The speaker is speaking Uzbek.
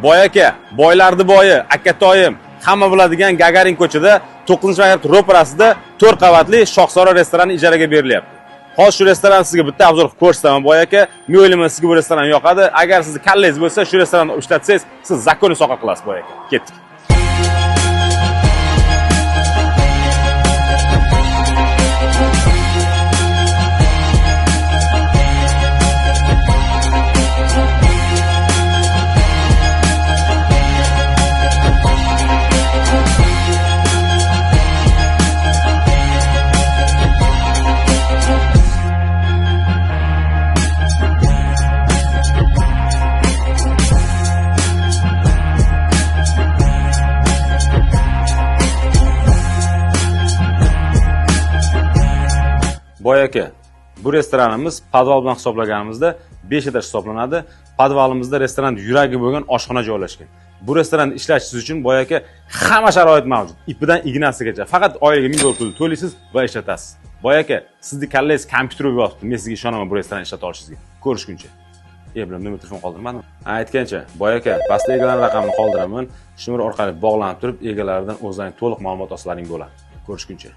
Boy aka, boylarni boyi, akatoyim, hamma biladigan Gagarin ko'chada 9-maktab ro'parasida 4 qavatli Shohsaro restorani ijaraga berilyapti. Hozir shu restoran sizga bitta obzor qilib ko'rsataman boy aka. Men o'ylayman sizga bu restoran yoqadi. Agar sizni kallangiz bo'lsa, shu restoranni ishlatsangiz, siz zakonni soqa qilasiz boy aka. Ketdik. Boy aka, bu restoranimiz podval bilan hisoblaganimizda 5 etaj hisoblanadi. Podvalimizda restoran yuragi bo'lgan oshxona joylashgan. Bu restoranni ishlatishingiz uchun boy aka hamma sharoit mavjud. Ipidan ignasigacha. Faqat oyiga 1000 dollar pul to'laysiz va ishlatasiz. Boy aka, sizni kallangiz kompyuter bo'lib yotibdi. Men sizga ishonaman bu restoranni ishlata olishingizga. Ko'rishguncha. Bilan nomer telefon qoldirmadim. Aytgancha, boy aka, pastda egalar raqamini qoldiraman. Shu nomer orqali bog'lanib turib, egalaridan o'zlaring to'liq ma'lumot olsalaring bo'ladi. Ko'rishguncha.